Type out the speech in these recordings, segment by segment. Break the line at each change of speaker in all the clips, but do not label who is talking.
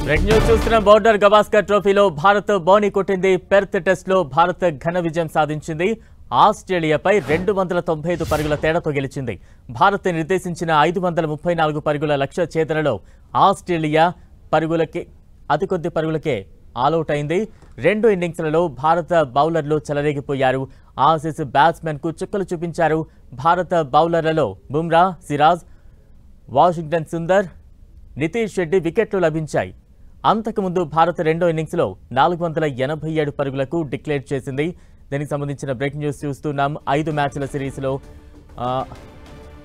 Break news చూస్తున్న border Gavaskar ట్రోఫీలో భారత్ బౌనీ కొట్టింది. పెర్త్ టెస్ట్ లో భారత్ ఘన విజయం సాధించింది. ఆస్ట్రేలియాపై 295 పరుగుల తేడాతో గెలిచింది. భారత్ నిర్దేశించిన 534 పరుగుల లక్ష్య ఛేదనలో ఆస్ట్రేలియా అతి కొద్ది పరుగులకే ఆలౌట్ అయింది. 2 ఇన్నింగ్స్లలో భారత బౌలర్లు చెలరేగిపోయారు. ఆసీస్ బ్యాట్స్మెన్ కు చుక్కలు చూపించారు. భారత బౌలర్లలో బుమ్రా, సిరాజ్, వాషింగ్టన్ సుందర్, నితీష్ రెడ్డి వికెట్లు లభించాయి. అంతకుముందు భారత్ 2వ ఇన్నింగ్స్లో 487 పరుగులకు డిక్లేర్ చేసింది. దీనికి సంబంధించిన బ్రేకింగ్ న్యూస్ చూస్తున్నాం. 5 మ్యాచ్ల సిరీస్లో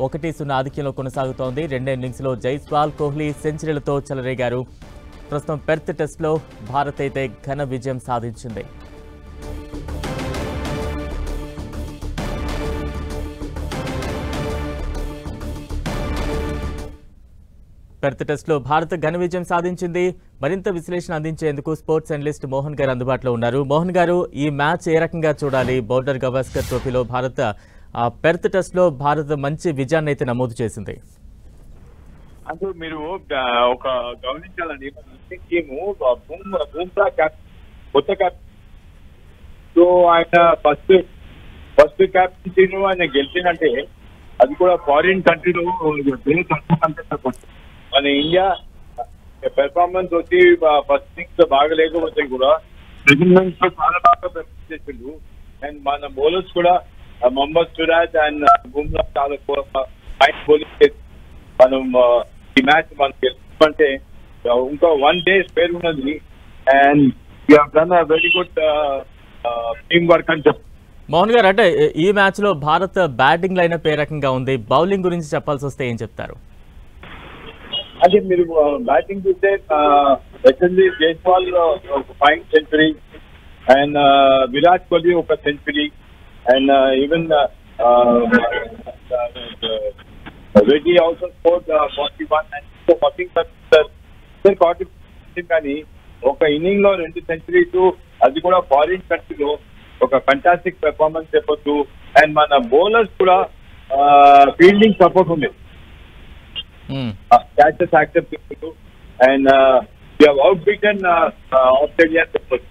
1-0 ఆధిక్యంలో కొనసాగుతోంది. 2వ ఇన్నింగ్స్లో జైస్వాల్, కోహ్లీ సెంచరీలతో చెలరేగారు. ప్రస్తుతం పెర్త్ టెస్ట్లో భారత్ అయితే ఘన విజయం సాధించింది. పెర్త్ టెస్ట్లో భారత్ ఘన విజయం సాధించింది. మరింత విశ్లేషణ అందించేందుకు స్పోర్ట్స్ అనలిస్ట్ మోహన్ గారు అందుబాటులో ఉన్నారు. మోహన్ గారు, ఈ మ్యాచ్ ఏ రకంగా చూడాలి? బోర్డర్ గవాస్కర్ ట్రోఫీలో భారత్ పెర్త్ టెస్ట్లో భారత్ మంచి విజయాన్ని అయితే నమోదు చేసింది.
అంటే మీరు ఒక గమనించాలండి, టీము బూమ్రా కొత్త క్యాప్టెన్. సో ఆయన ఫస్ట్ క్యాప్టెన్సీను ఆయన గెలిచినంటే అది కూడా ఫారిన్ కంట్రీలో మన ఇండియా పెర్ఫార్మెన్స్ వచ్చి ఫస్ట్ థింగ్స్ బాగా లేకపోతే కూడా సెకండ్ ఇన్నింగ్స్ లో చాలా బాగా పెర్ఫార్మ్ చేసిండు. అండ్ మన బౌలర్స్ కూడా మొహమ్మద్ సిరాజ్ అండ్ బుమ్రా చాలా ఫైన్ బౌలింగ్ చేసి మనం ఈ మ్యాచ్ మనం గెలుచుకుంటే ఇంకా 1 day స్పేర్ ఉన్నది. And you have done a very good team work అని చెప్పి.
మోహన్ గారు, అంటే ఈ మ్యాచ్ లో భారత్ బ్యాటింగ్ లైనప్ ఏ రకంగా ఉంది? బౌలింగ్ గురించి చెప్పాల్సి వస్తే ఏం చెప్తారు?
అదే మీరు బ్యాటింగ్ చూస్తే జైస్వాల్ ఒక fine century and Virat Kohli ఒక century and even Reddy also scored 41 కానీ ఒక ఇన్నింగ్ లో 2 సెంచరీస్, అది కూడా ఫారిన్ కంట్రీలో ఒక ఫంటాస్టిక్ పెర్ఫార్మెన్స్ చెప్పొచ్చు. అండ్ మన బౌలర్స్ కూడా ఫీల్డింగ్ సపోర్ట్ ఉంది. క్యాచెస్ యాక్సెప్ట్ చేస్తూ అండ్ అవుట్ బీటన్ ఆస్ట్రేలియా చెప్పొచ్చు.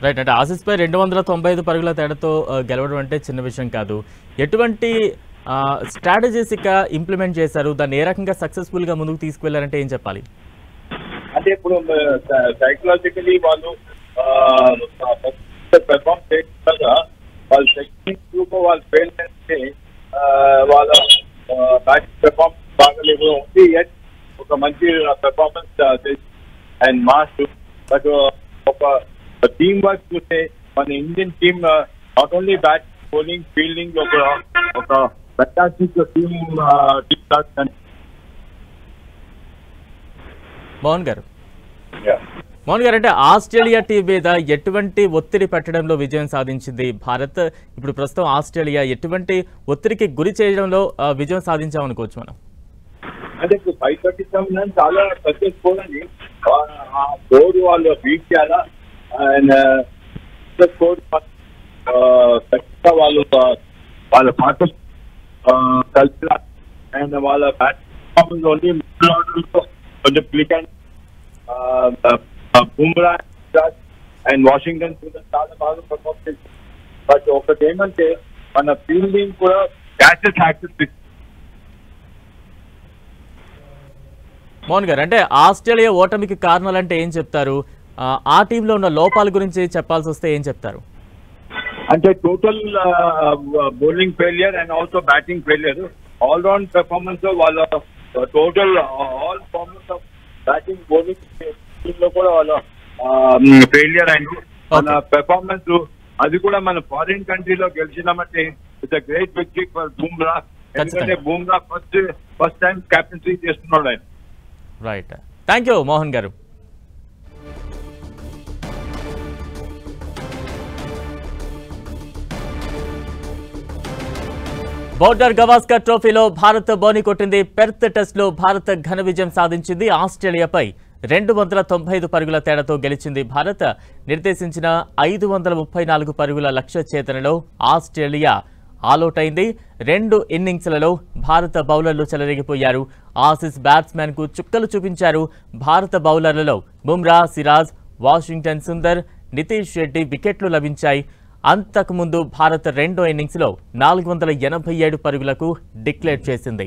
రైట్, అంటే ఆసీస్ పై 295 పరుగుల తేడాతో గెలవడం అంటే చిన్న విషయం కాదు. ఎటువంటి స్ట్రాటజీస్ ఇక ఇంప్లిమెంట్ చేశారు? దాన్ని ఏ రకంగా సక్సెస్ఫుల్ గా ముందుకు తీసుకువెళ్లారంటే ఏం చెప్పాలి?
అంటే ఇప్పుడు సైకలాజికలీ వాళ్ళు పెర్ఫార్మ్ చేయకుండా వాళ్ళు టెక్నిక్ వాళ్ళు ఫెయిల్ చేస్తే వాళ్ళ బ్యాటింగ్ పెర్ఫార్మెన్స్ బాగాలేదు. ఒక మంచి పెర్ఫార్మెన్స్ అండ్ మాస్. బట్ ఒక టీమ్ వర్క్ చూస్తే మన Indian team not only batting, bowling, fielding ఒక ఫెంటాస్టిక్ టీమ్.
మోహన్ గారు, అంటే ఆస్ట్రేలియా టీం మీద ఎటువంటి ఒత్తిడి పెట్టడంలో విజయం సాధించింది భారత్? ఇప్పుడు ప్రస్తుతం ఆస్ట్రేలియా ఎటువంటి ఒత్తిడికి గురి చేయడంలో విజయం సాధించామనుకోవచ్చు మనం?
అంటే ఇప్పుడు 537 చాలా పెద్ద స్కోర్ అండి. ఆ స్కోర్ వాళ్ళు బీట్ చేయాలా అండ్ స్కోర్ వాళ్ళు వాళ్ళ పార్టీ కలిసి అండ్ వాళ్ళ బ్యాటింగ్ ఓన్లీ కొంచెం click and Bumrah and Washington చాలా బాగా పర్ఫార్మ్ చేసింది. బట్ ఒకటి ఏమంటే మన ఫీల్డింగ్ కూడా క్యాచెస్ యాక్సెప్ట్.
మోహన్ గారు, అంటే ఆస్ట్రేలియా ఓటమికి కారణాలు అంటే ఏం చెప్తారు? ఆ టీంలో ఉన్న లోపాల గురించి చెప్పాల్సి వస్తే ఏం చెప్తారు?
అంటే total bowling failure and also batting failure. Allround performance వాళ్ళ total all performance of batting, bowling లో కూడా వాళ్ళ ఫెయిలియర్ అయింది. మన పెర్ఫార్మెన్స్ అది కూడా మన ఫారిన్ కంట్రీలో గెలిచినామంటే it's a great victory for Bumrah. ఎందుకంటే బుమ్రా ఫస్ట్ టైం కెప్టెన్సీ చేస్తున్నాడు ఆయన.
రైట్, థ్యాంక్ యూ మోహన్ గారు. బోర్డర్ గవాస్కర్ ట్రోఫీలో భారత్ బౌనీ కొట్టింది. పెర్త్ టెస్ట్లో భారత్ ఘన విజయం సాధించింది. ఆస్ట్రేలియాపై 295 పరుగుల తేడాతో గెలిచింది భారత్. నిర్దేశించిన 534 పరుగుల లక్ష్య ఛేదనలో ఆస్ట్రేలియా ఆలౌటైంది. 2 ఇన్నింగ్స్లలో భారత బౌలర్లు చెలరేగిపోయారు. ఆసీస్ బ్యాట్స్మెన్కు చుక్కలు చూపించారు. భారత బౌలర్లలో బుమ్రా, సిరాజ్, వాషింగ్టన్ సుందర్, నితీష్ రెడ్డి వికెట్లు లభించాయి. అంతకుముందు భారత్ రెండో ఇన్నింగ్స్లో 487 పరుగులకు డిక్లేర్ చేసింది.